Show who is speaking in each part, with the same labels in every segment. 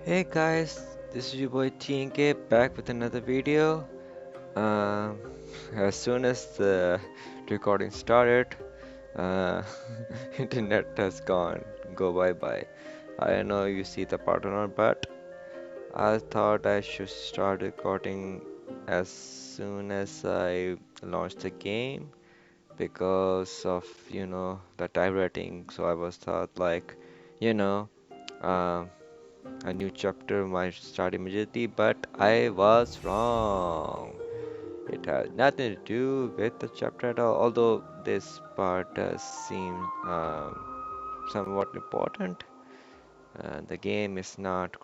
Speaker 1: Hey guys, this is your boy TNK back with another video. Um, as soon as the recording started, uh, internet has go bye bye. I don't know if you see the part or not, but I thought I should start recording as soon as I launch the game because of the time rating. So I was thought like, you know. Um, a new chapter might start immediately, but I was wrong. It has nothing to do with the chapter at all, although this part does seem somewhat important. The game is not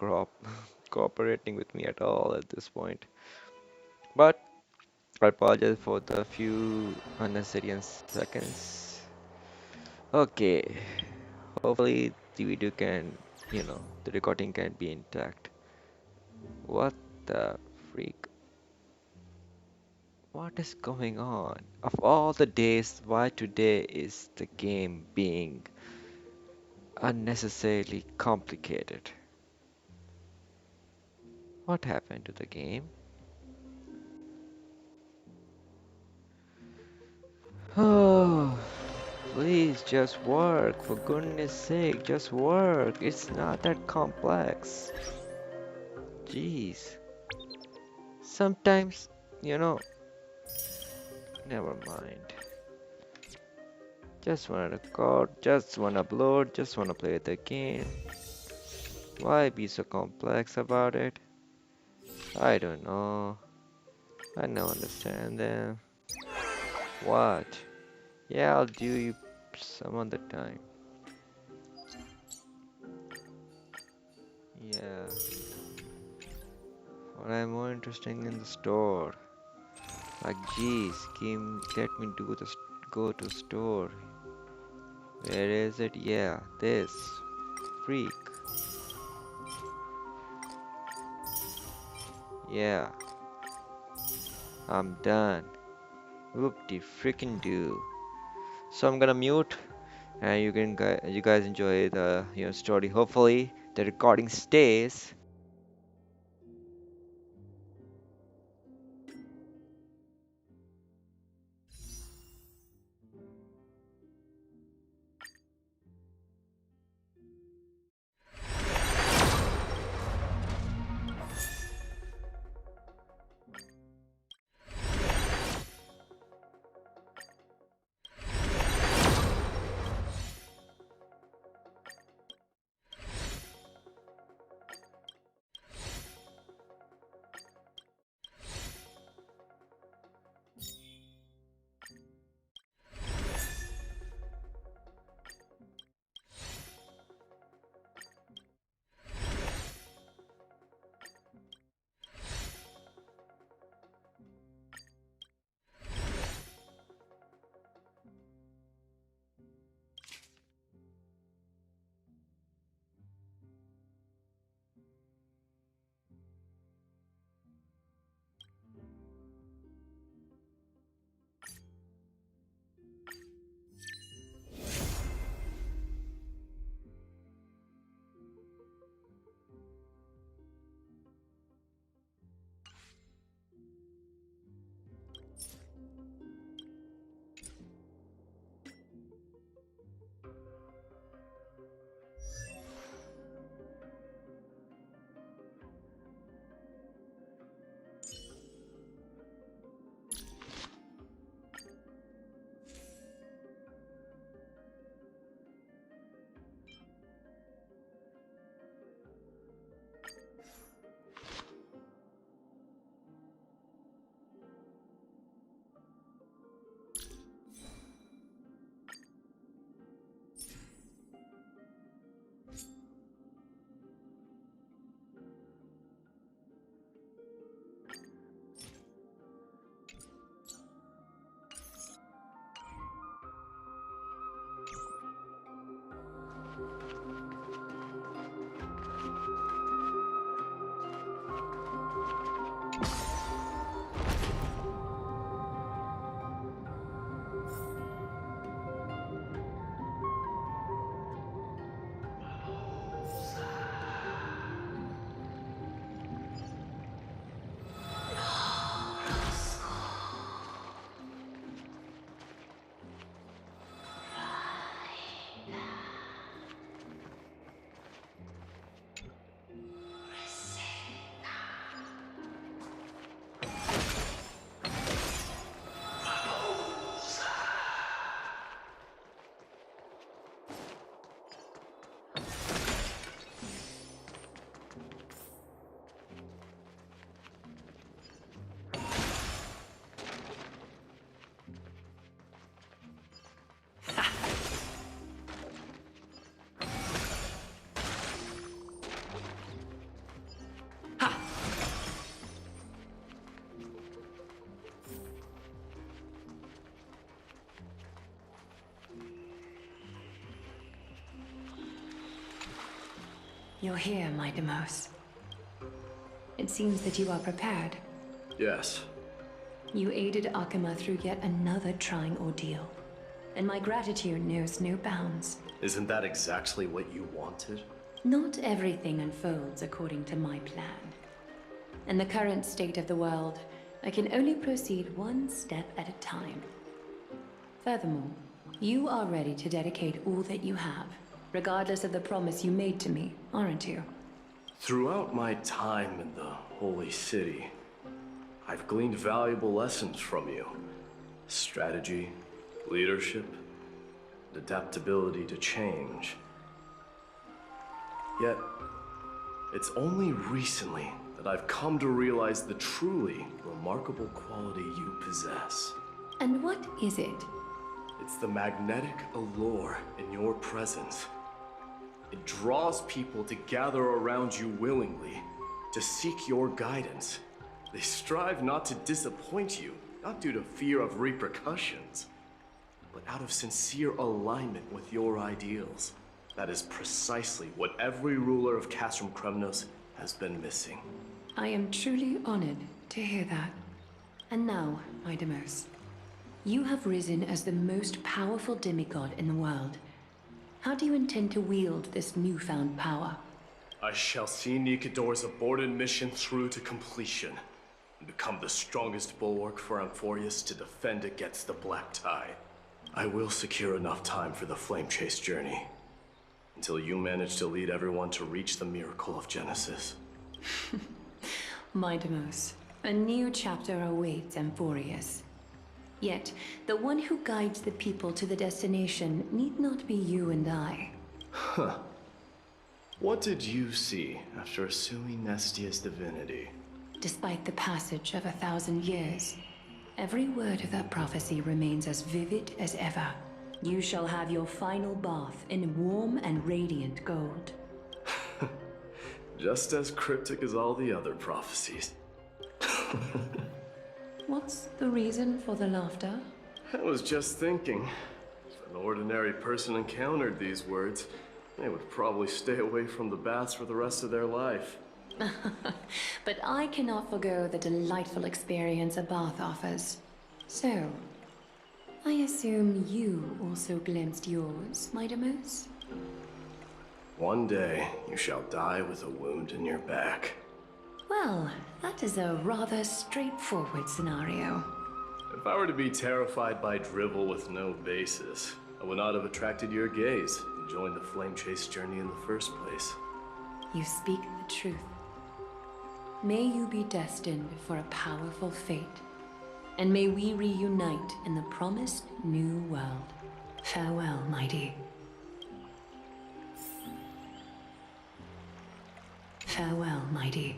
Speaker 1: cooperating with me at all at this point. But I apologize for the few unnecessary seconds. Okay, hopefully the video the recording can be intact. What the freak? What is going on? Of all the days, why today is the game being unnecessarily complicated? What happened to the game? Oh, please just work. For goodness sake, just work. It's not that complex. Jeez. Sometimes, you know, never mind. Just wanna record, just wanna upload, just wanna play the game. Why be so complex about it? I don't know. I don't understand them. What? Yeah, I'll do you some other time. Yeah. What I'm more interesting in the store. Like, geez, game, let me go to store. Where is it? Yeah, this. Freak. Yeah, I'm done. Whoop de freaking do. So I'm gonna mute, and you guys enjoy the story. Hopefully the recording stays.
Speaker 2: You're here, my Demos. It seems that you are prepared.
Speaker 3: Yes.
Speaker 2: You aided Akuma through yet another trying ordeal, and my gratitude knows no bounds.
Speaker 3: Isn't that exactly what you wanted?
Speaker 2: Not everything unfolds according to my plan. In the current state of the world, I can only proceed one step at a time. Furthermore, you are ready to dedicate all that you have, regardless of the promise you made to me, aren't you?
Speaker 3: Throughout my time in the Holy City, I've gleaned valuable lessons from you. Strategy, leadership, adaptability to change. Yet, it's only recently that I've come to realize the truly remarkable quality you possess.
Speaker 2: And what is it?
Speaker 3: It's the magnetic allure in your presence. It draws people to gather around you willingly, to seek your guidance. They strive not to disappoint you, not due to fear of repercussions, but out of sincere alignment with your ideals. That is precisely what every ruler of Castrum Kremnos has been missing.
Speaker 2: I am truly honored to hear that. And now, my Demos, you have risen as the most powerful demigod in the world. How do you intend to wield this newfound power?
Speaker 3: I shall see Nikador's aborted mission through to completion, and become the strongest bulwark for Amphoreus to defend against the Black Tide. I will secure enough time for the Flame Chase journey, until you manage to lead everyone to reach the miracle of Genesis.
Speaker 2: My Demos, a new chapter awaits Amphoreus. Yet, the one who guides the people to the destination need not be you and I.
Speaker 3: Huh. What did you see after assuming Nestia's divinity?
Speaker 2: Despite the passage of 1,000 years, every word of that prophecy remains as vivid as ever. You shall have your final bath in warm and radiant gold.
Speaker 3: Just as cryptic as all the other prophecies.
Speaker 2: What's the reason for the laughter?
Speaker 3: I was just thinking, if an ordinary person encountered these words, they would probably stay away from the baths for the rest of their life.
Speaker 2: But I cannot forgo the delightful experience a bath offers. So, I assume you also glimpsed yours, my Demos?
Speaker 3: One day, you shall die with a wound in your back.
Speaker 2: Well, that is a rather straightforward scenario.
Speaker 3: If I were to be terrified by drivel with no basis, I would not have attracted your gaze and joined the Flame Chase journey in the first place.
Speaker 2: You speak the truth. May you be destined for a powerful fate, and may we reunite in the promised new world. Farewell, mighty. Farewell, mighty.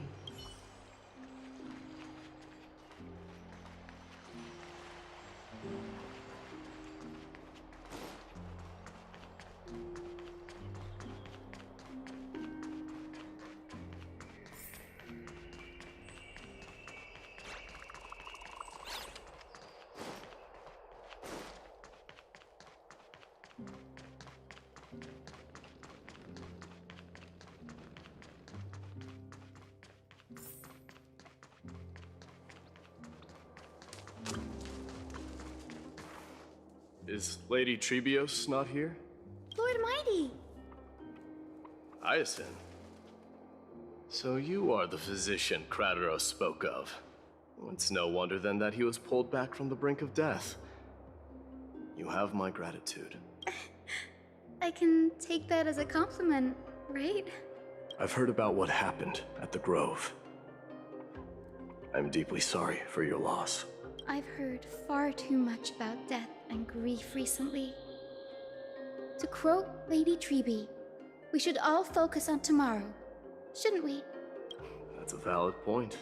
Speaker 3: Is Lady Trebios not here?
Speaker 4: Lord Mighty!
Speaker 3: Hyacinth. So you are the physician Krateros spoke of. It's no wonder then that he was pulled back from the brink of death. You have my gratitude.
Speaker 4: I can take that as a compliment, right?
Speaker 3: I've heard about what happened at the Grove. I'm deeply sorry for your loss.
Speaker 4: I've heard far too much about death and grief recently. To quote Lady Treby, we should all focus on tomorrow, shouldn't we?
Speaker 3: That's a valid point.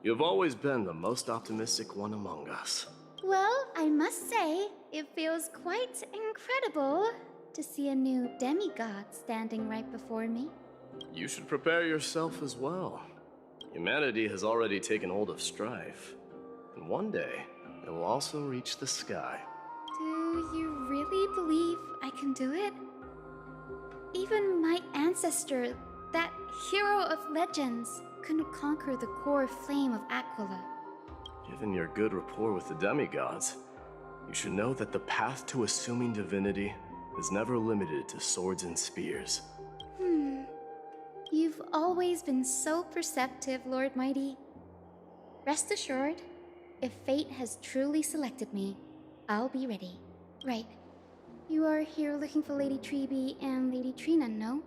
Speaker 3: You've always been the most optimistic one among us.
Speaker 4: Well, I must say, it feels quite incredible to see a new demigod standing right before me.
Speaker 3: You should prepare yourself as well. Humanity has already taken hold of strife, and one day it will also reach the sky.
Speaker 4: Do you really believe I can do it? Even ancestor, that hero of legends, couldn't conquer the core flame of Aquila.
Speaker 3: Given your good rapport with the demigods, you should know that the path to assuming divinity is never limited to swords and spears.
Speaker 4: You've always been so perceptive, Lord Mighty. Rest assured, if fate has truly selected me, I'll be ready. Right. You are here looking for Lady Treby and Lady Trina, no?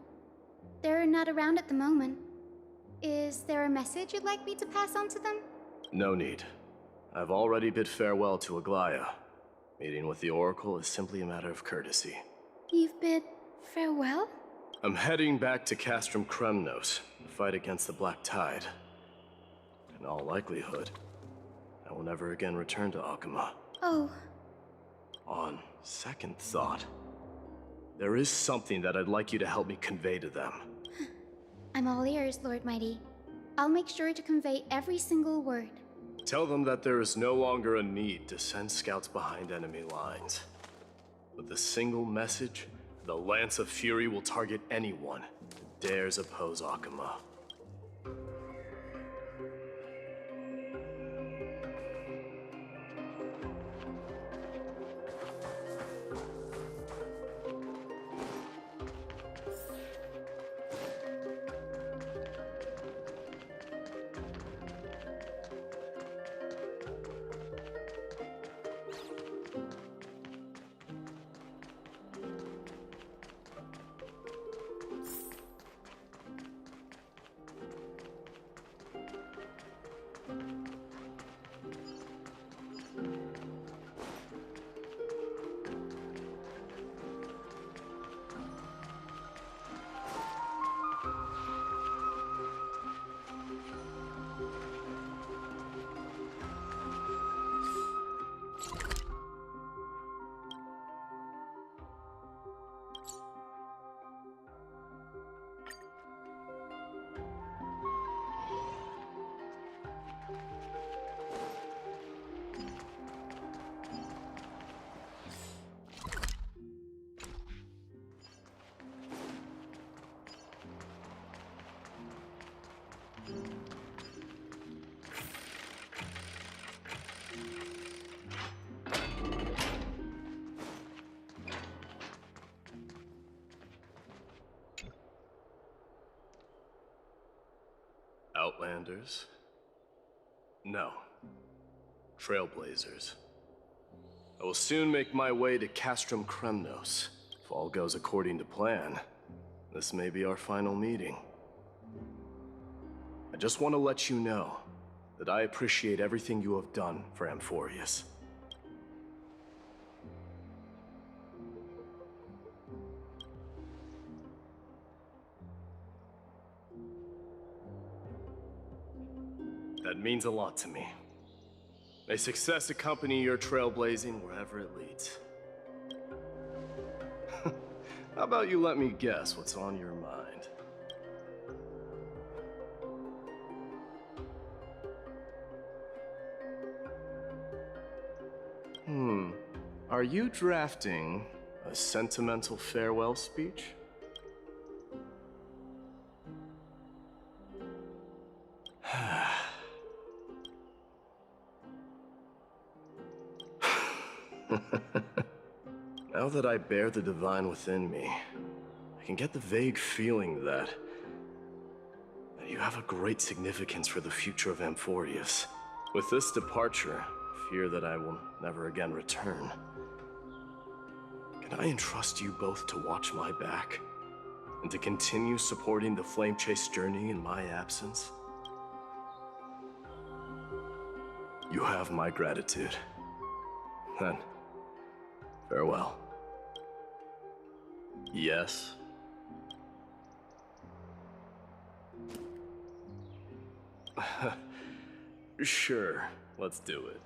Speaker 4: They're not around at the moment. Is there a message you'd like me to pass on to them?
Speaker 3: No need. I've already bid farewell to Aglaya. Meeting with the Oracle is simply a matter of courtesy.
Speaker 4: You've bid farewell?
Speaker 3: I'm heading back to Castrum Kremnos to fight against the Black Tide. In all likelihood, I will never again return to Akuma.
Speaker 4: Oh,
Speaker 3: On second thought, there is something that I'd like you to help me convey to them.
Speaker 4: I'm all ears, Lord Mighty. I'll make sure to convey every single word.
Speaker 3: Tell them that there is no longer a need to send scouts behind enemy lines. With a single message, the Lance of Fury will target anyone who dares oppose Akuma. Outlanders? No. Trailblazers. I will soon make my way to Castrum Kremnos. If all goes according to plan, this may be our final meeting. I just want to let you know that I appreciate everything you have done for Amphoreus. That means a lot to me. May success accompany your trailblazing wherever it leads. How about you let me guess what's on your mind? Are you drafting a sentimental farewell speech? Now that I bear the divine within me, I can get the vague feeling that you have a great significance for the future of Amphoreus. With this departure, I fear that I will never again return. Can I entrust you both to watch my back and to continue supporting the Flame Chase journey in my absence? You have my gratitude. Then, farewell. Yes. Sure, let's do it.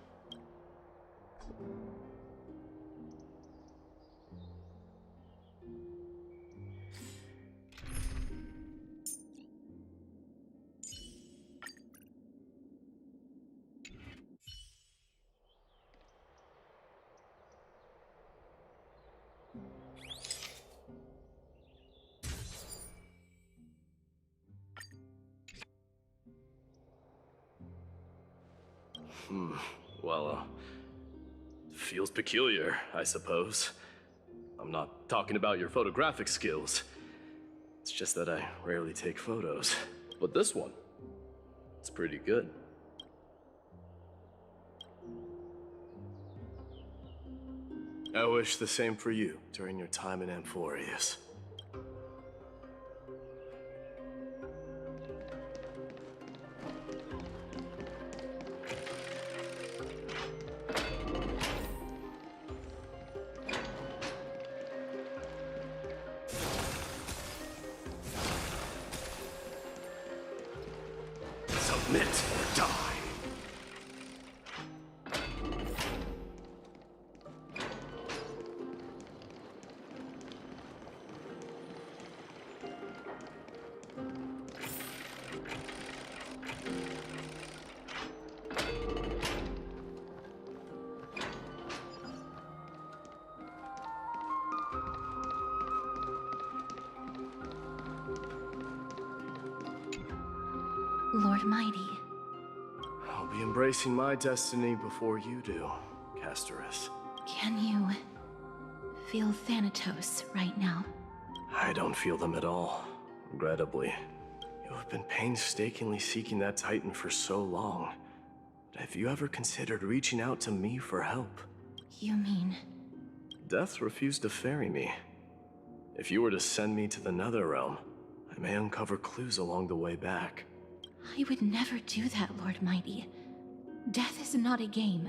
Speaker 3: Well, feels peculiar, I suppose. I'm not talking about your photographic skills. It's just that I rarely take photos. But this one, it's pretty good. I wish the same for you during your time in Amphoreus. Submit or die.
Speaker 4: Lord Mighty.
Speaker 3: I'll be embracing my destiny before you do, Castorus.
Speaker 4: Can you feel Thanatos right now?
Speaker 3: I don't feel them at all, regrettably. You have been painstakingly seeking that Titan for so long. But have you ever considered reaching out to me for help?
Speaker 4: You mean...
Speaker 3: Death refused to ferry me. If you were to send me to the Netherrealm, I may uncover clues along the way back.
Speaker 4: I would never do that, Lord Mighty. Death is not a game.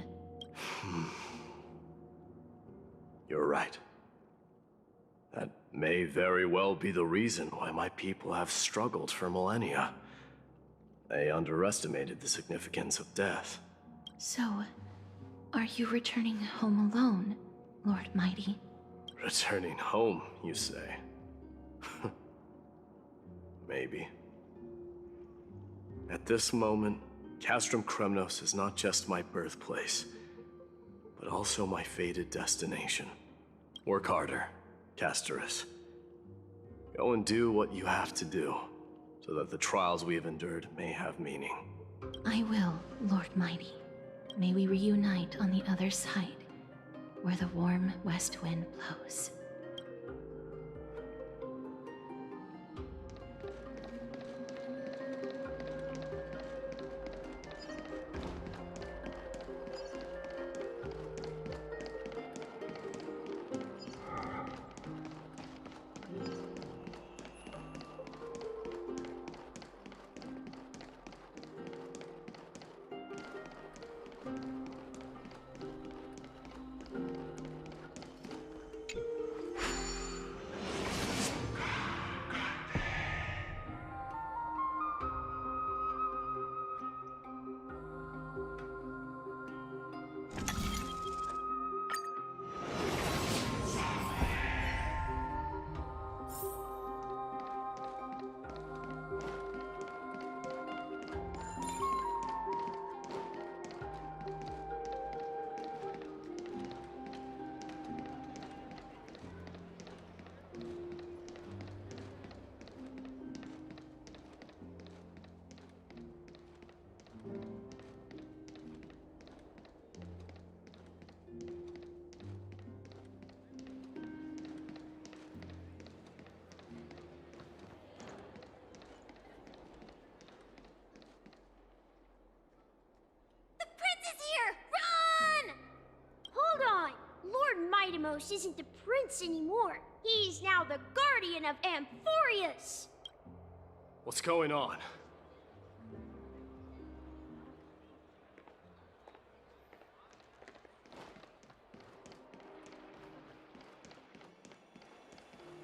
Speaker 3: You're right. That may very well be the reason why my people have struggled for millennia. They underestimated the significance of death.
Speaker 4: So, are you returning home alone, Lord Mighty?
Speaker 3: Returning home, you say? Maybe. At this moment, Castrum Kremnos is not just my birthplace, but also my fated destination. Work harder, Castorus. Go and do what you have to do, so that the trials we have endured may have meaning.
Speaker 4: I will, Lord Mighty. May we reunite on the other side, where the warm west wind blows.
Speaker 5: Mightimos isn't the prince anymore. He's now the guardian of Amphoreus.
Speaker 3: What's going on?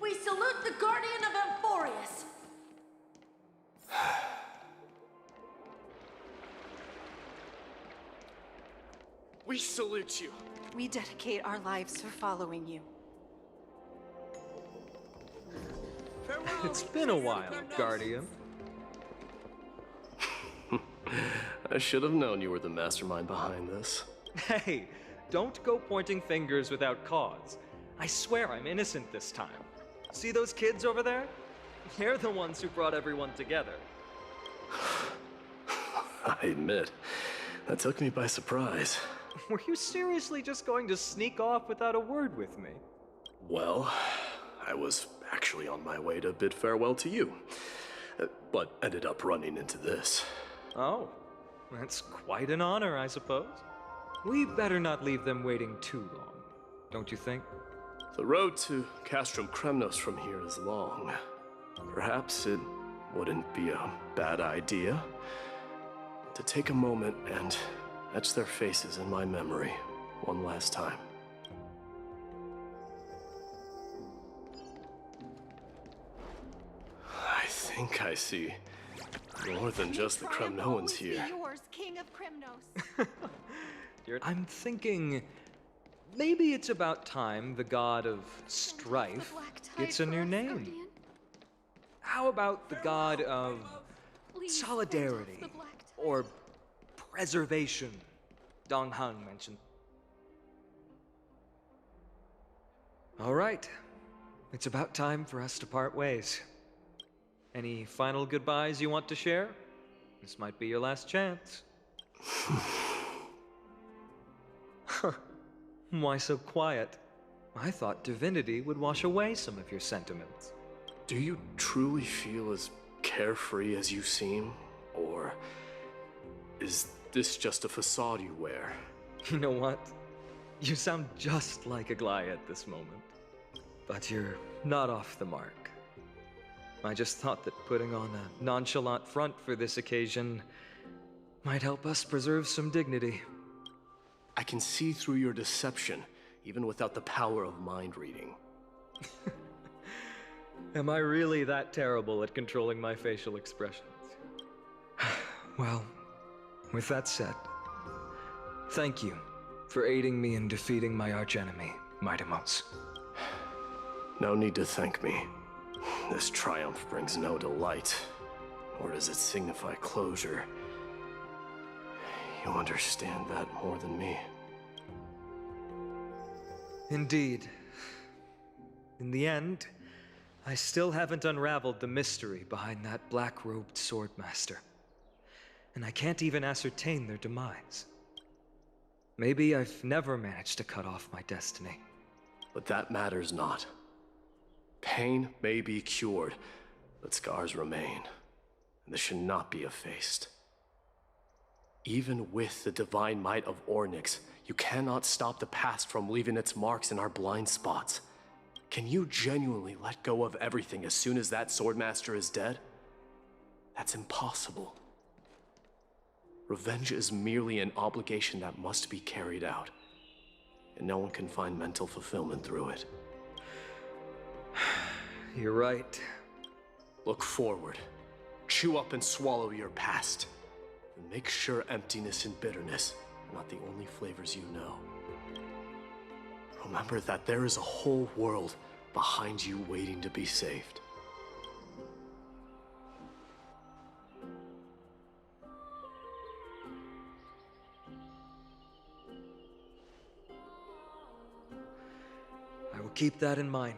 Speaker 6: We salute the guardian of Amphoreus.
Speaker 7: We salute you.
Speaker 6: We dedicate our lives to following you.
Speaker 8: It's been a while, Guardian.
Speaker 3: I should have known you were the mastermind behind this.
Speaker 8: Hey, don't go pointing fingers without cause. I swear I'm innocent this time. See those kids over there? They're the ones who brought everyone together.
Speaker 3: I admit, That took me by surprise.
Speaker 8: Were you seriously just going to sneak off without a word with me?
Speaker 3: Well, I was actually on my way to bid farewell to you, but ended up running into this.
Speaker 8: Oh, that's quite an honor, I suppose. We better not leave them waiting too long, don't you think?
Speaker 3: The road to Castrum Kremnos from here is long. Perhaps it wouldn't be a bad idea to take a moment and etch their faces in my memory one last time. I think I see more than just the Kremnoans here.
Speaker 6: Yours, King of Kremnos.
Speaker 8: I'm thinking maybe it's about time the god of strife gets a new name. How about the god of solidarity or preservation? Dong Hang mentioned. All right, it's about time for us to part ways. Any final goodbyes you want to share? This might be your last chance. Why so quiet? I thought divinity would wash away some of your sentiments.
Speaker 3: Do you truly feel as carefree as you seem? Or is this just a facade you wear?
Speaker 8: You know what? You sound just like a Gly at this moment. But you're not off the mark. I just thought that putting on a nonchalant front for this occasion might help us preserve some dignity.
Speaker 3: I can see through your deception, even without the power of mind reading.
Speaker 8: Am I really that terrible at controlling my facial expressions? Well, with that said, thank you for aiding me in defeating my archenemy, Mightimos.
Speaker 3: No need to thank me. This triumph brings no delight, nor does it signify closure. You understand that more than me.
Speaker 8: Indeed. In the end, I still haven't unraveled the mystery behind that black-robed swordmaster. And I can't even ascertain their demise. Maybe I've never managed to cut off my destiny.
Speaker 3: But that matters not. Pain may be cured, but scars remain, and this should not be effaced. Even with the divine might of Ornyx, you cannot stop the past from leaving its marks in our blind spots. Can you genuinely let go of everything as soon as that swordmaster is dead? That's impossible. Revenge is merely an obligation that must be carried out, and no one can find mental fulfillment through it.
Speaker 8: You're right.
Speaker 3: Look forward. Chew up and swallow your past. And make sure emptiness and bitterness are not the only flavors you know. Remember that there is a whole world behind you waiting to be saved.
Speaker 8: I will keep that in mind.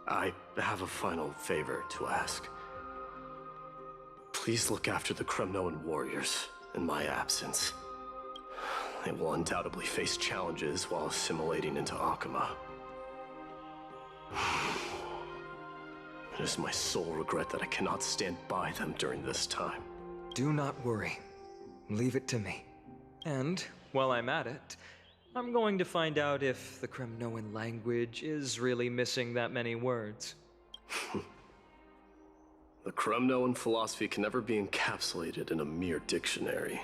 Speaker 3: I have a final favor to ask. Please look after the Kremnoan warriors in my absence. They will undoubtedly face challenges while assimilating into Akama. It is my sole regret that I cannot stand by them during this time.
Speaker 8: Do not worry. Leave it to me. And, while I'm at it, I'm going to find out if the Kremnoan language is really missing that many words.
Speaker 3: The Kremnoan philosophy can never be encapsulated in a mere dictionary.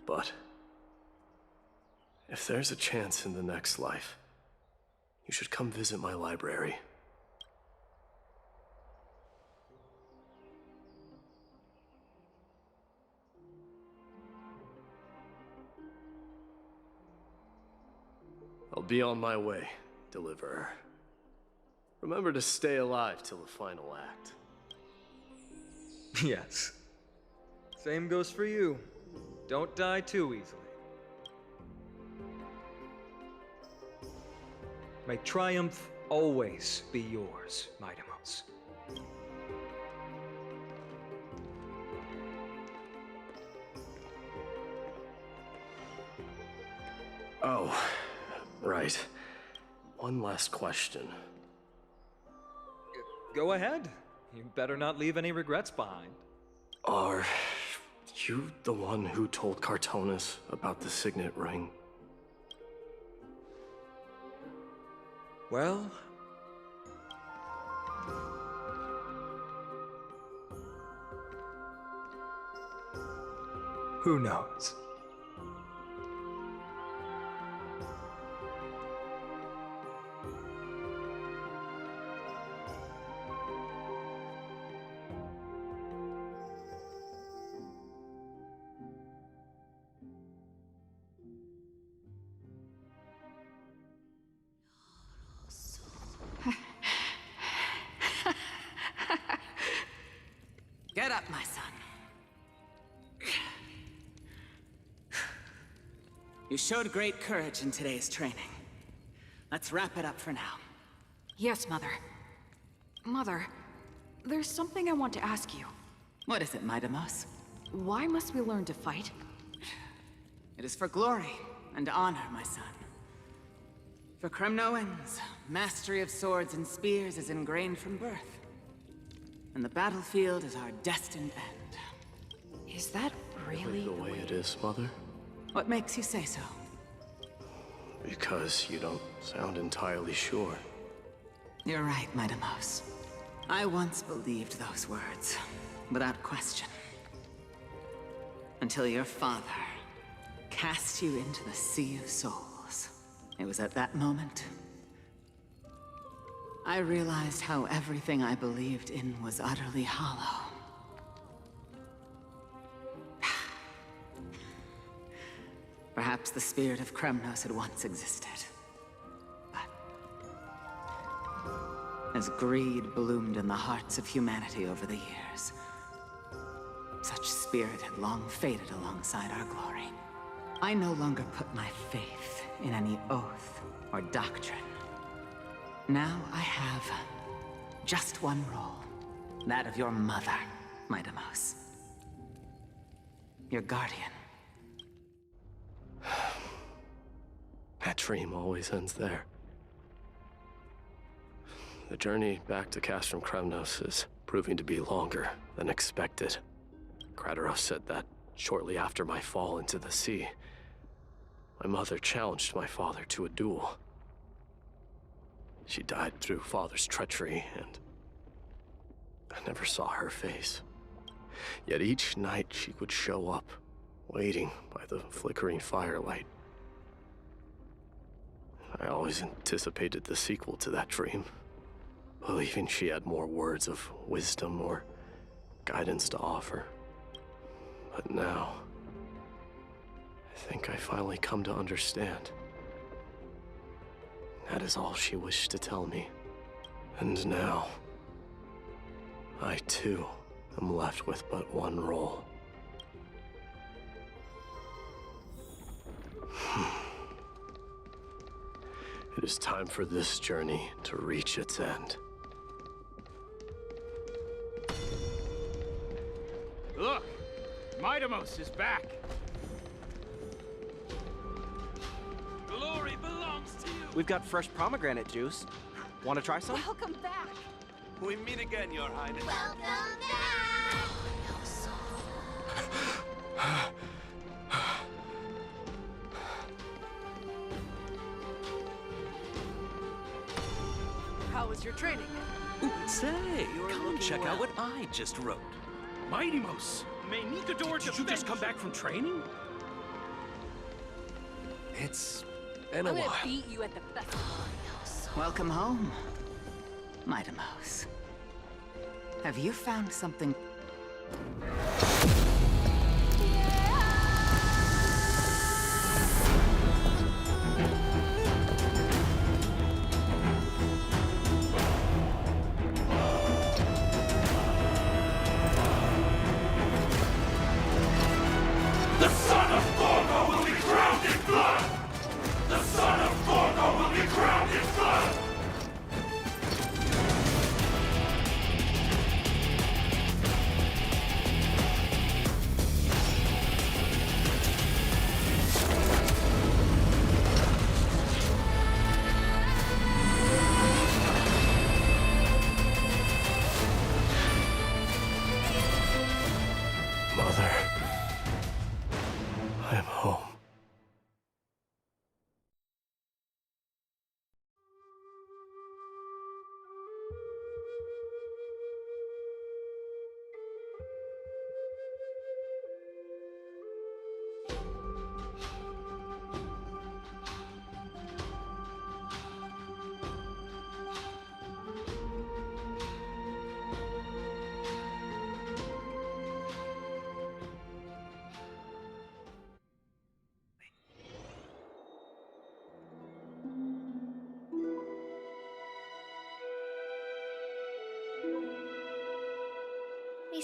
Speaker 3: But if there's a chance in the next life, you should come visit my library. I'll be on my way, Deliverer. Remember to stay alive till the final act.
Speaker 8: Yes. Same goes for you. Don't die too easily. May triumph always be yours, Mightimos.
Speaker 3: Oh, right. One last question.
Speaker 8: Go ahead. You better not leave any regrets behind.
Speaker 3: Are you the one who told Cartonis about the signet ring?
Speaker 8: Well, who knows?
Speaker 6: Get up, my son. You showed great courage in today's training. Let's wrap it up for now.
Speaker 9: Yes, Mother. Mother, there's something I want to ask you.
Speaker 6: What is it, Midamos?
Speaker 9: Why must we learn to fight?
Speaker 6: It is for glory and honor, my son. For Kremnoans, mastery of swords and spears is ingrained from birth. And the battlefield is our destined end.
Speaker 9: Is that really
Speaker 3: The way it is, Mother?
Speaker 6: What makes you say so?
Speaker 3: Because you don't sound entirely sure.
Speaker 6: You're right, Midamos. I once believed those words, without question. Until your father cast you into the Sea of Souls. It was at that moment I realized how everything I believed in was utterly hollow. Perhaps the spirit of Kremnos had once existed. But as greed bloomed in the hearts of humanity over the years, such spirit had long faded alongside our glory. I no longer put my faith in any oath or doctrine. Now I have just one role, that of your mother, Midamos. Your guardian.
Speaker 3: That dream always ends there. The journey back to Castrum Kremnos is proving to be longer than expected. Krateros said that shortly after my fall into the sea, my mother challenged my father to a duel. She died through father's treachery, and I never saw her face. Yet each night she would show up, waiting by the flickering firelight. I always anticipated the sequel to that dream, believing she had more words of wisdom or guidance to offer. But now, I think I finally come to understand. That is all she wished to tell me. And now, I too am left with but one role. It is time for this journey to reach its end.
Speaker 7: Look! Midamos is back! Glory belongs to you!
Speaker 10: We've got fresh pomegranate juice. Want to try some?
Speaker 6: Welcome back!
Speaker 7: We meet again, Your Highness.
Speaker 5: Welcome back!
Speaker 6: How was your training?
Speaker 10: Say, come check out what I just wrote.
Speaker 7: Midamos! May need the door
Speaker 10: Did you just come back from training? It's been a while.
Speaker 9: beat you at the festival.
Speaker 6: Welcome home, Midamos. Have you found something?
Speaker 7: The son of Gorgo will be crowned in blood! The son of Gorgo will be crowned in blood!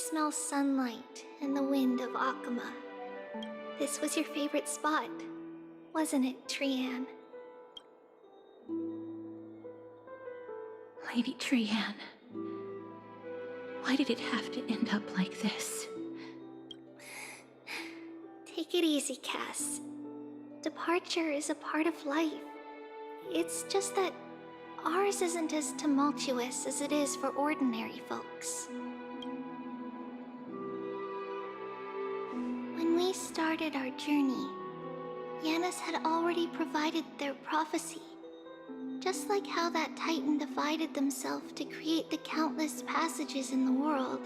Speaker 4: smell sunlight and the wind of Akama. This was your favorite spot, wasn't it, Trianne?
Speaker 2: Lady Trianne, why did it have to end up like this?
Speaker 4: Take it easy, Cass. Departure is a part of life. It's just that ours isn't as tumultuous as it is for ordinary folks. When we started our journey, Yanis had already provided their prophecy. Just like how that Titan divided themselves to create the countless passages in the world.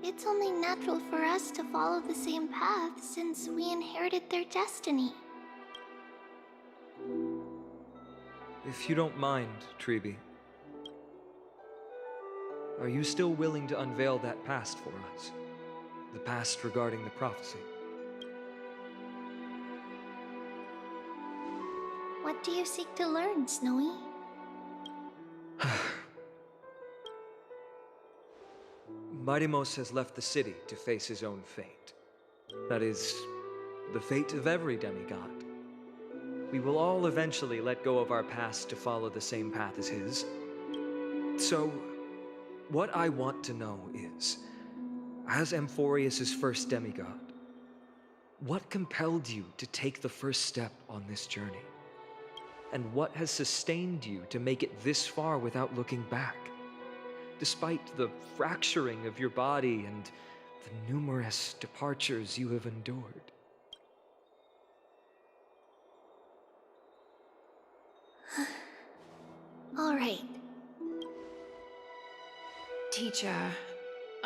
Speaker 4: It's only natural for us to follow the same path since we inherited their destiny.
Speaker 8: If you don't mind, Treeby, are you still willing to unveil that past for us? The past regarding the prophecy?
Speaker 4: What do you seek to learn, Snowy?
Speaker 8: Mightimos has left the city to face his own fate. That is, the fate of every demigod. We will all eventually let go of our past to follow the same path as his. So, what I want to know is, as Amphoreus' first demigod, what compelled you to take the first step on this journey? And what has sustained you to make it this far without looking back? Despite the fracturing of your body and the numerous departures you have endured.
Speaker 4: All right.
Speaker 2: Teacher,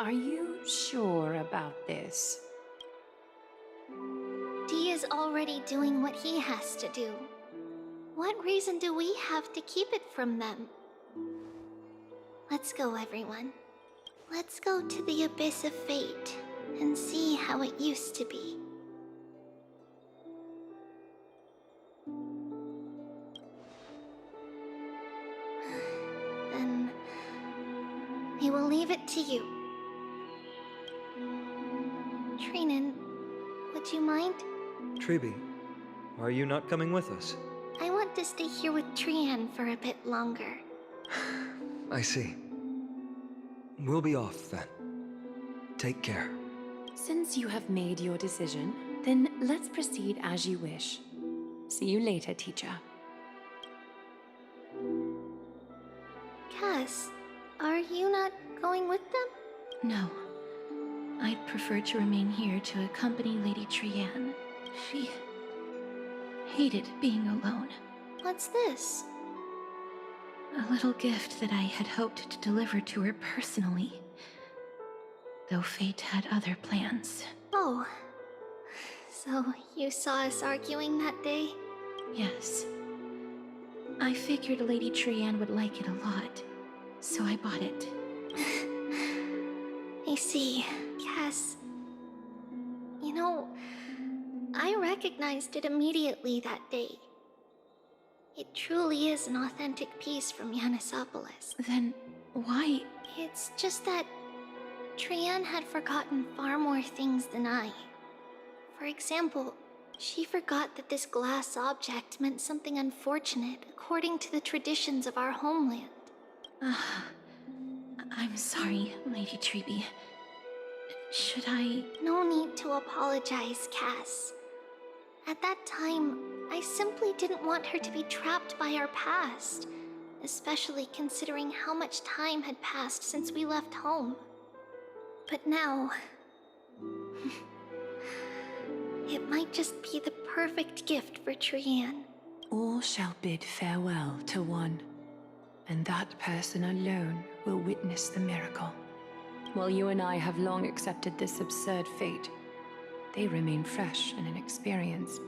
Speaker 2: are you sure about this?
Speaker 4: Dee is already doing what he has to do. What reason do we have to keep it from them? Let's go, everyone. Let's go to the Abyss of Fate and see how it used to be. Then we will leave it to you. Trinan, would you mind?
Speaker 8: Treeby, are you not coming with us?
Speaker 4: I want to stay here with Trian for a bit longer.
Speaker 8: I see. We'll be off then. Take care.
Speaker 2: Since you have made your decision, then let's proceed as you wish. See you later, teacher.
Speaker 4: Cass, are you not going with them?
Speaker 2: No. I'd prefer to remain here to accompany Lady Trianne. She hated being alone.
Speaker 4: What's this?
Speaker 2: A little gift that I had hoped to deliver to her personally. Though fate had other plans.
Speaker 4: Oh. So you saw us arguing that day?
Speaker 2: Yes. I figured Lady Trianne would like it a lot, so I bought it.
Speaker 4: I see. Cass. You know, I recognized it immediately that day. It truly is an authentic piece from Yanisopolis.
Speaker 2: Then why?
Speaker 4: It's just that Trianne had forgotten far more things than I. For example, she forgot that this glass object meant something unfortunate according to the traditions of our homeland.
Speaker 2: I'm sorry, Lady Treeby. Should I?
Speaker 4: No need to apologize, Cass. At that time, I simply didn't want her to be trapped by our past, especially considering how much time had passed since we left home. But now, it might just be the perfect gift for Trianne.
Speaker 2: All shall bid farewell to one, and that person alone will witness the miracle. While you and I have long accepted this absurd fate, they remain fresh and inexperienced.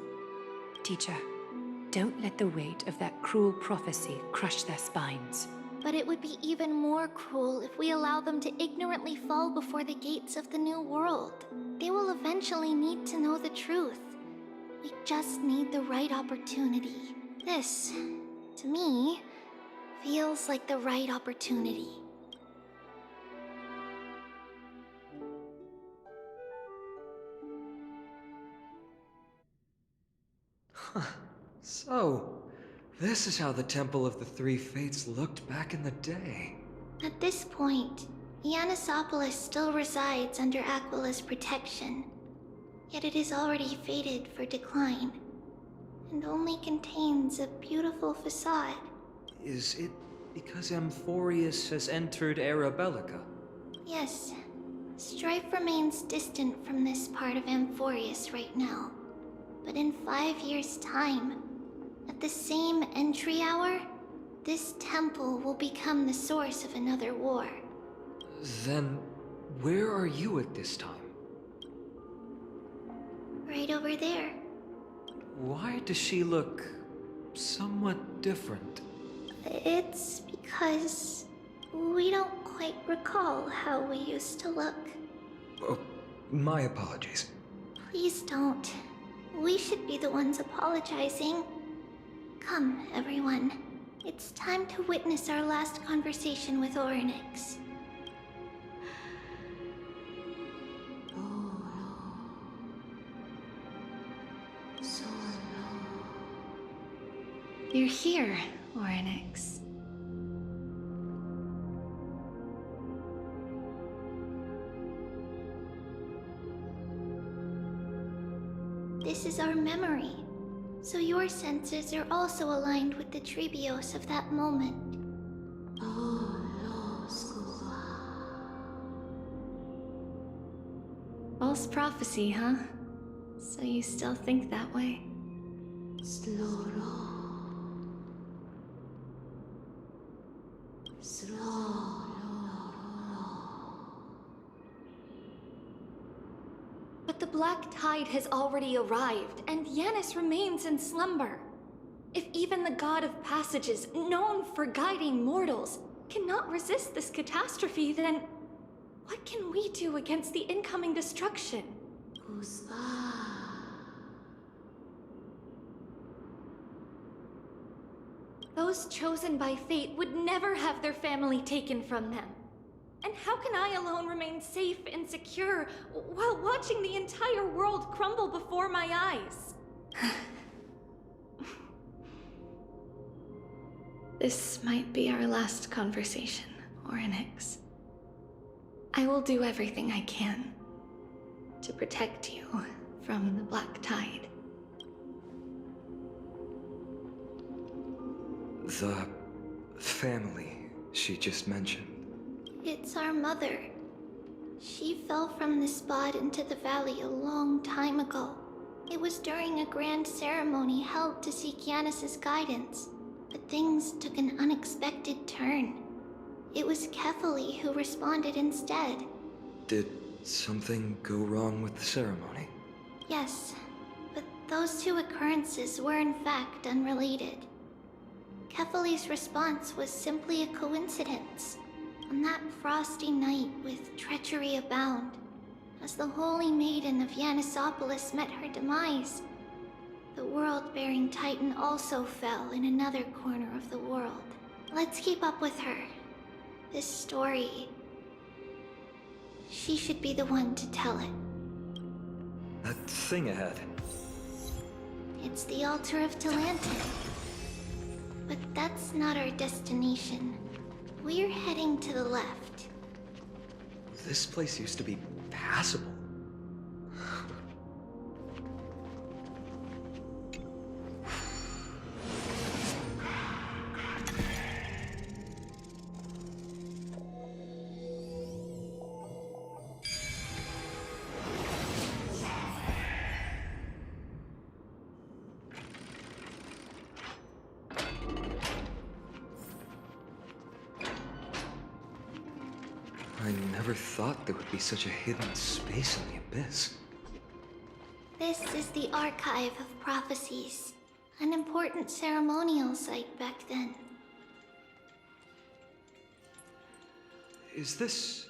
Speaker 2: Teacher, don't let the weight of that cruel prophecy crush their spines.
Speaker 4: But it would be even more cruel if we allow them to ignorantly fall before the gates of the new world. They will eventually need to know the truth. We just need the right opportunity. This, to me, feels like the right opportunity.
Speaker 8: So, this is how the Temple of the Three Fates looked back in the day.
Speaker 4: At this point, Yanisopolis still resides under Aquila's protection, yet it is already fated for decline, and only contains a beautiful facade.
Speaker 8: Is it because Amphoreus has entered Era Bellica?
Speaker 4: Yes, strife remains distant from this part of Amphoreus right now, but in 5 years' time, at the same entry hour, this temple will become the source of another war.
Speaker 8: Then, where are you at this time?
Speaker 4: Right over there.
Speaker 8: Why does she look somewhat different?
Speaker 4: It's because we don't quite recall how we used to look.
Speaker 8: Oh, my apologies.
Speaker 4: Please don't. We should be the ones apologizing. Come, everyone. It's time to witness our last conversation with Orynyx. You're here, Orynyx. This is our memory, so your senses are also aligned with the Trebios of that moment. False prophecy, huh? So you still think that way?
Speaker 11: But the black tide has already arrived, and Yanis remains in slumber. If even the god of passages, known for guiding mortals, cannot resist this catastrophe, then what can we do against the incoming destruction? Those chosen by fate would never have their family taken from them. And how can I alone remain safe and secure while watching the entire world crumble before my eyes?
Speaker 2: This might be our last conversation, Orynyx. I will do everything I can to protect you from the black tide.
Speaker 8: The family she just mentioned.
Speaker 4: It's our mother. She fell from the spot into the valley a long time ago. It was during a grand ceremony held to seek Yanis's guidance, but things took an unexpected turn. It was Kefali who responded instead.
Speaker 8: Did something go wrong with the ceremony?
Speaker 4: Yes, but those two occurrences were in fact unrelated. Kefali's response was simply a coincidence. On that frosty night with treachery abound, as the holy maiden of Yanisopolis met her demise, the world-bearing titan also fell in another corner of the world. Let's keep up with her. This story, she should be the one to tell it.
Speaker 8: That thing ahead.
Speaker 4: It's the altar of Talantin. But that's not our destination. We're heading to the left.
Speaker 8: This place used to be passable. I never thought there would be such a hidden space in the abyss.
Speaker 4: This is the Archive of Prophecies, an important ceremonial site back then.
Speaker 8: Is this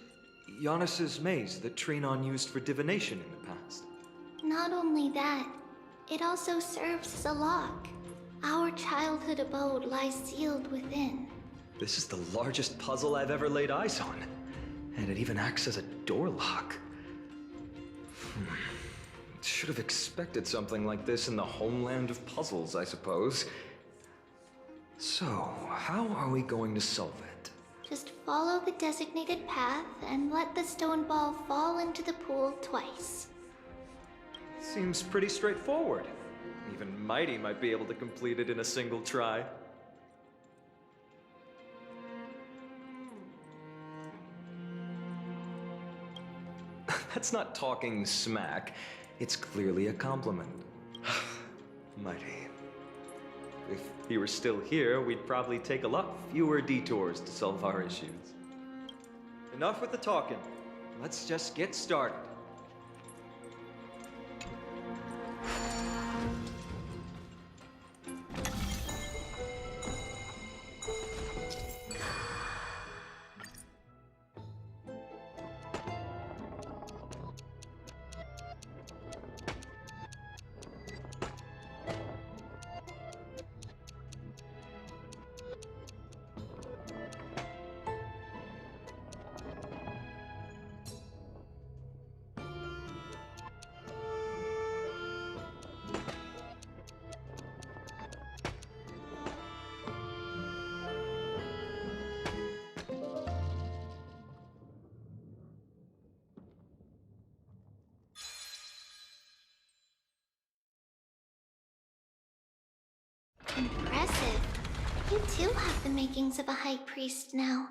Speaker 8: Yanis's maze that Trinon used for divination in the past?
Speaker 4: Not only that, it also serves as a lock. Our childhood abode lies sealed within.
Speaker 8: This is the largest puzzle I've ever laid eyes on. And it even acts as a door lock. Should have expected something like this in the homeland of puzzles, I suppose. So, how are we going to solve it?
Speaker 4: Just follow the designated path and let the stone ball fall into the pool twice.
Speaker 8: Seems pretty straightforward. Even Mighty might be able to complete it in a single try. That's not talking smack. It's clearly a compliment. Mighty. If he were still here, we'd probably take a lot fewer detours to solve our issues. Enough with the talking. Let's just get started.
Speaker 4: Impressive. You too have the makings of a high priest now.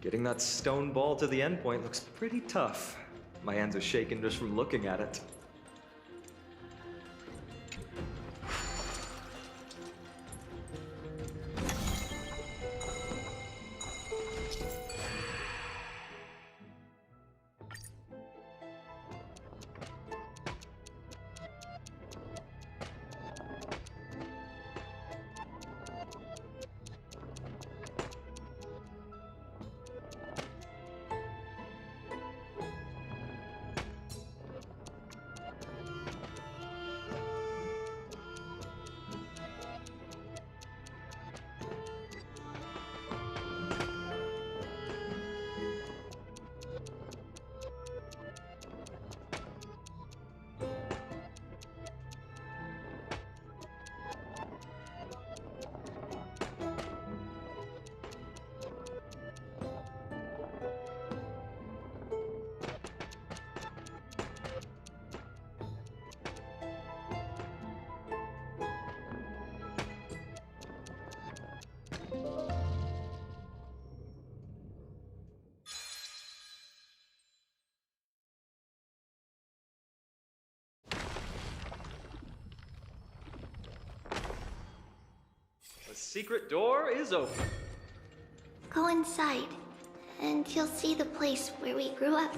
Speaker 8: Getting that stone ball to the endpoint looks pretty tough. My hands are shaking just from looking at it. The secret door is open.
Speaker 4: Go inside, and you'll see the place where we grew up.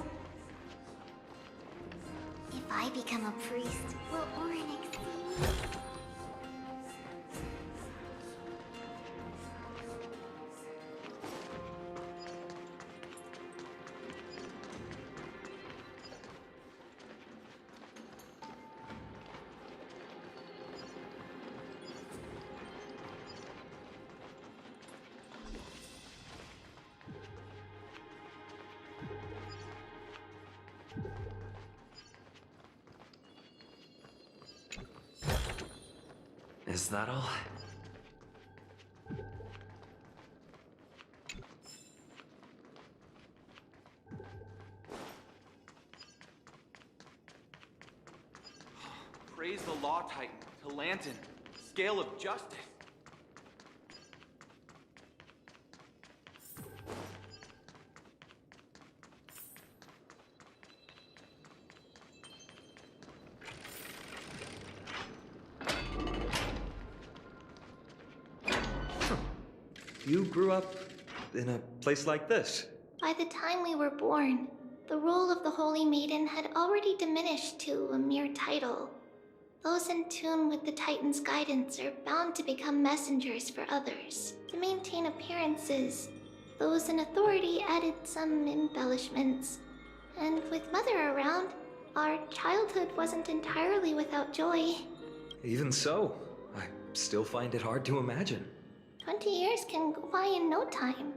Speaker 4: If I become a priest, will Orynyx see me?
Speaker 8: Is that all?
Speaker 12: Praise the Law Titan, to Lantern, scale of justice.
Speaker 8: You grew up in a place like this?
Speaker 4: By the time we were born, the role of the Holy Maiden had already diminished to a mere title. Those in tune with the Titan's guidance are bound to become messengers for others. To maintain appearances, those in authority added some embellishments. And with Mother around, our childhood wasn't entirely without joy.
Speaker 8: Even so, I still find it hard to imagine.
Speaker 11: 20 years can go by in no time.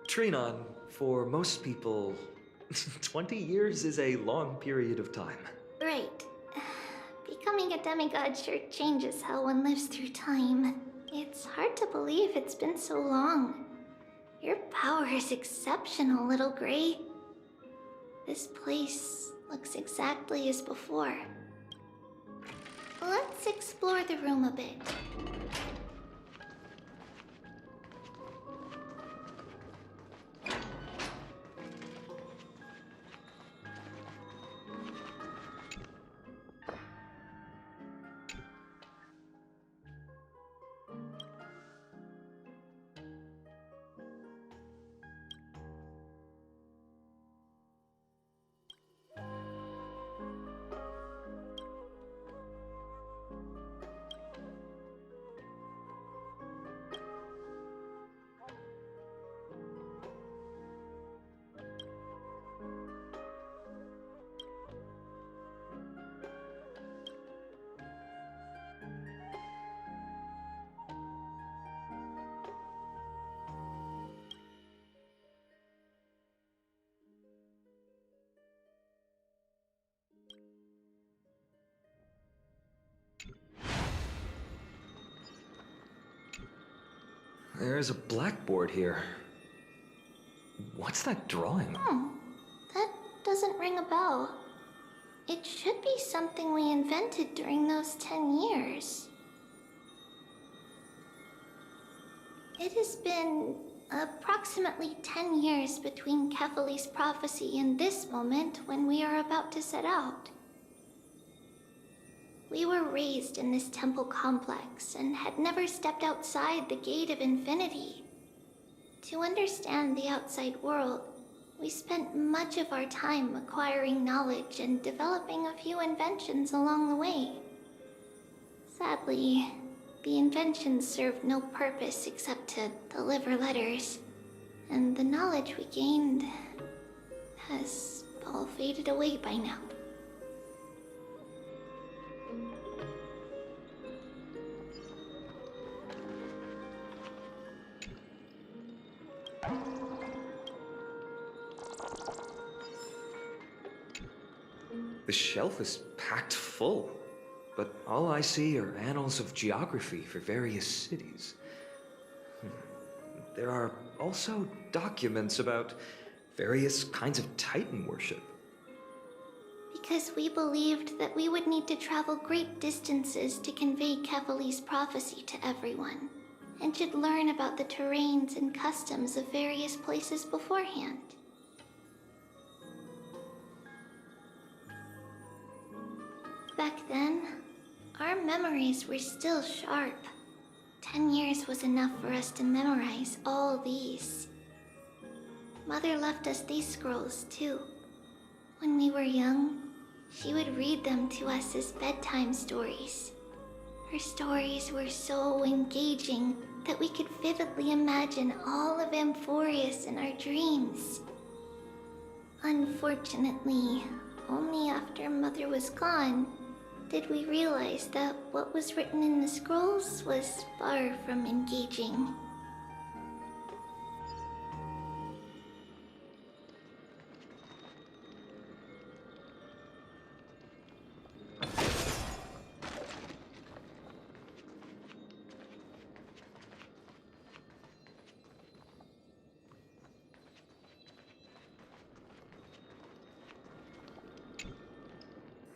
Speaker 8: Trinon, for most people, 20 years is a long period of time.
Speaker 11: Right. Becoming a demigod sure changes how one lives through time. It's hard to believe it's been so long. Your power is exceptional, Little Gray. This place looks exactly as before. Let's explore the room a bit.
Speaker 8: There's a blackboard here. What's that drawing?
Speaker 11: That doesn't ring a bell. It should be something we invented during those 10 years. It has been approximately 10 years between Kefali's prophecy and this moment when we are about to set out. We were raised in this temple complex and had never stepped outside the Gate of Infinity. To understand the outside world, we spent much of our time acquiring knowledge and developing a few inventions along the way. Sadly, the inventions served no purpose except to deliver letters, and the knowledge we gained has all faded away by now.
Speaker 8: The shelf is packed full, but all I see are annals of geography for various cities. There are also documents about various kinds of Titan worship.
Speaker 11: Because we believed that we would need to travel great distances to convey Kefali's prophecy to everyone, and should learn about the terrains and customs of various places beforehand. Back then, our memories were still sharp. 10 years was enough for us to memorize all these. Mother left us these scrolls too. When we were young, she would read them to us as bedtime stories. Her stories were so engaging that we could vividly imagine all of Amphoreus in our dreams. Unfortunately, only after Mother was gone did we realize that what was written in the scrolls was far from engaging.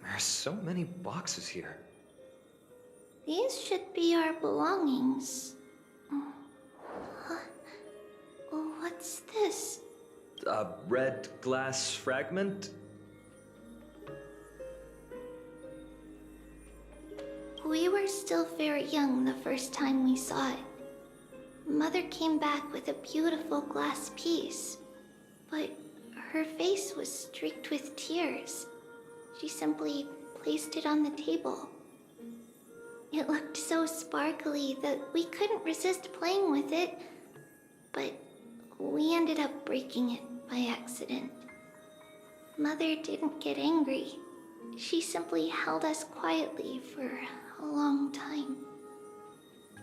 Speaker 8: There's so many boxes here.
Speaker 11: These should be our belongings. What's this?
Speaker 8: A red glass fragment?
Speaker 11: We were still very young the first time we saw it. Mother came back with a beautiful glass piece, but her face was streaked with tears. She simply placed it on the table. It looked so sparkly that we couldn't resist playing with it, but we ended up breaking it by accident. Mother didn't get angry. She simply held us quietly for a long time.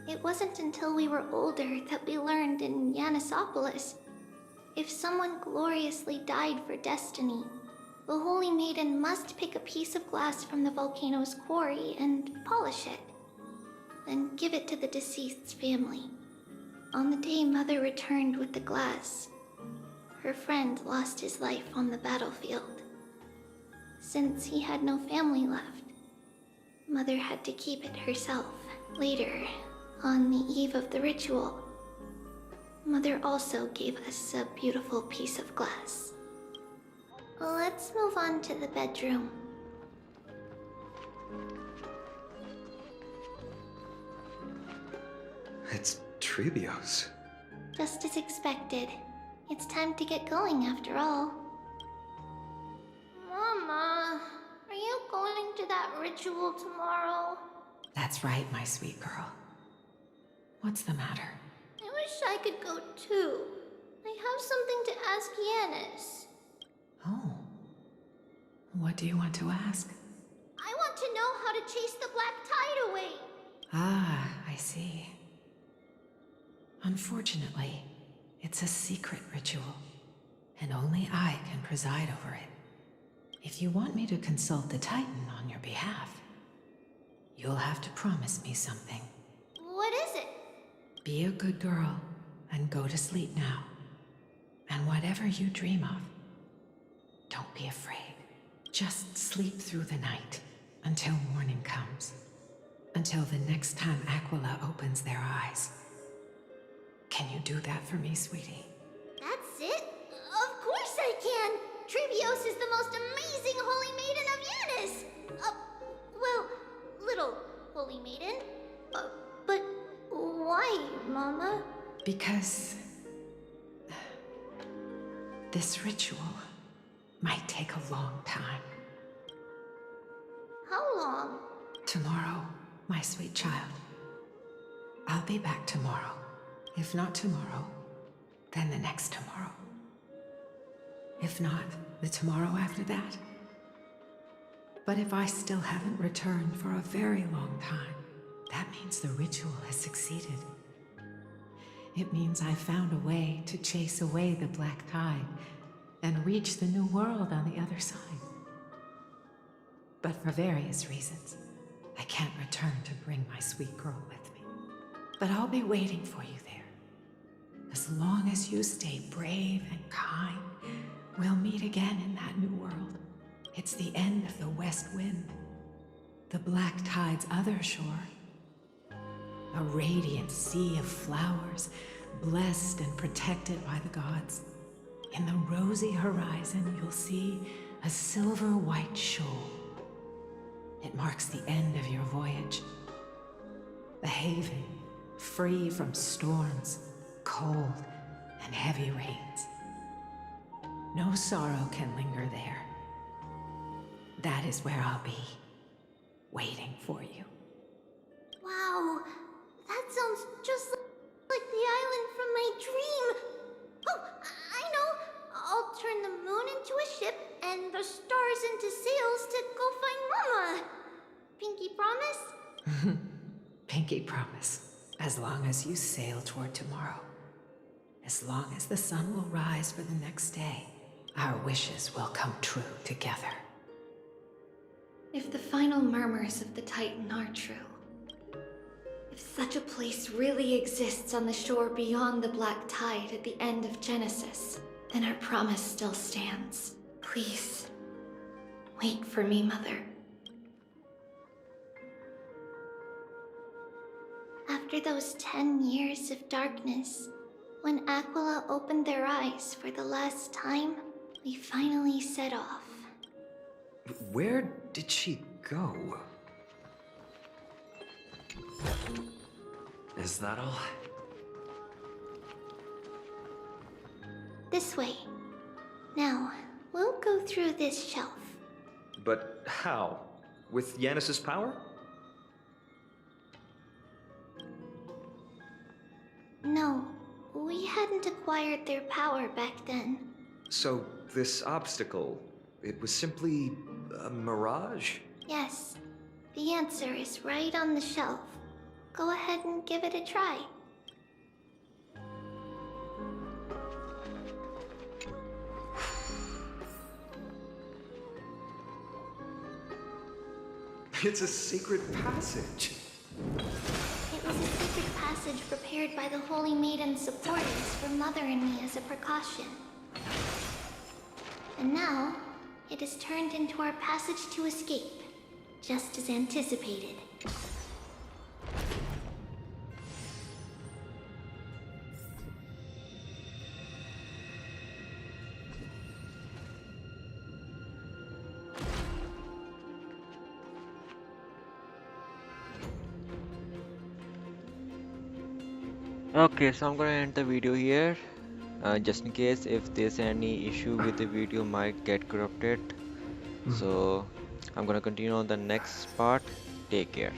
Speaker 4: It wasn't until we were older that we learned in Yanisopolis. If someone gloriously died for destiny, the Holy Maiden must pick a piece of glass from the volcano's quarry and polish it. Then give it to the deceased's family. On the day Mother returned with the glass, her friend lost his life on the battlefield. Since he had no family left, Mother had to keep it herself. Later, on the eve of the ritual, Mother also gave us a beautiful piece of glass. Let's move on to the bedroom.
Speaker 8: It's Trebios.
Speaker 4: Just as expected. It's time to get going after all. Mama, are you going to that ritual tomorrow?
Speaker 13: That's right, my sweet girl. What's the matter?
Speaker 4: I wish I could go too. I have something to ask Yanis.
Speaker 13: Oh. What do you want to ask?
Speaker 4: I want to know how to chase the black tide away.
Speaker 13: Ah, I see. Unfortunately, it's a secret ritual, and only I can preside over it. If you want me to consult the Titan on your behalf, you'll have to promise me something.
Speaker 4: What is it?
Speaker 13: Be a good girl and go to sleep now. And whatever you dream of, don't be afraid. Just sleep through the night until morning comes. Until the next time Aquila opens their eyes. Can you do that for me, sweetie?
Speaker 4: That's it? Of course I can! Trebios is the most amazing Holy Maiden of Yanis! Well, little Holy Maiden. But why, Mama?
Speaker 13: Because this ritual might take a long time.
Speaker 4: How long?
Speaker 13: Tomorrow, my sweet child. I'll be back tomorrow. If not tomorrow, then the next tomorrow. If not, the tomorrow after that. But if I still haven't returned for a very long time, that means the ritual has succeeded. It means I found a way to chase away the black tide and reach the new world on the other side. But for various reasons, I can't return to bring my sweet girl with me. But I'll be waiting for you there. As long as you stay brave and kind, we'll meet again in that new world. It's the end of the west wind, the black tide's other shore. A radiant sea of flowers, blessed and protected by the gods. In the rosy horizon, you'll see a silver-white shoal. It marks the end of your voyage. A haven, free from storms, cold, and heavy rains. No sorrow can linger there. That is where I'll be, waiting for you.
Speaker 4: Wow, that sounds just like the island from my dream. Oh, I know. I'll turn the moon into a ship and the stars into sails to go find Mama. Pinky promise?
Speaker 13: Pinky promise. As long as you sail toward tomorrow. As long as the sun will rise for the next day, our wishes will come true together.
Speaker 11: If the final murmurs of the Titan are true, if such a place really exists on the shore beyond the black tide at the end of Genesis, then our promise still stands. Please, wait for me, Mother.
Speaker 4: After those 10 years of darkness, when Aquila opened their eyes for the last time, we finally set off.
Speaker 8: Where did she go? Is that all?
Speaker 4: This way. Now, we'll go through this shelf.
Speaker 8: But how? With Yanis's power?
Speaker 4: No, we hadn't acquired their power back then.
Speaker 8: So this obstacle, it was simply a mirage?
Speaker 4: Yes, the answer is right on the shelf.
Speaker 11: go ahead and give it a try.
Speaker 8: It's a secret passage.
Speaker 11: It was a secret passage prepared by the Holy Maiden's supporters for Mother and me as a precaution. And now, it is turned into our passage to escape, just as anticipated.
Speaker 1: Okay, so I'm gonna end the video here. Just in case if there's any issue with the video might get corrupted. So I'm gonna continue on the next part. Take care.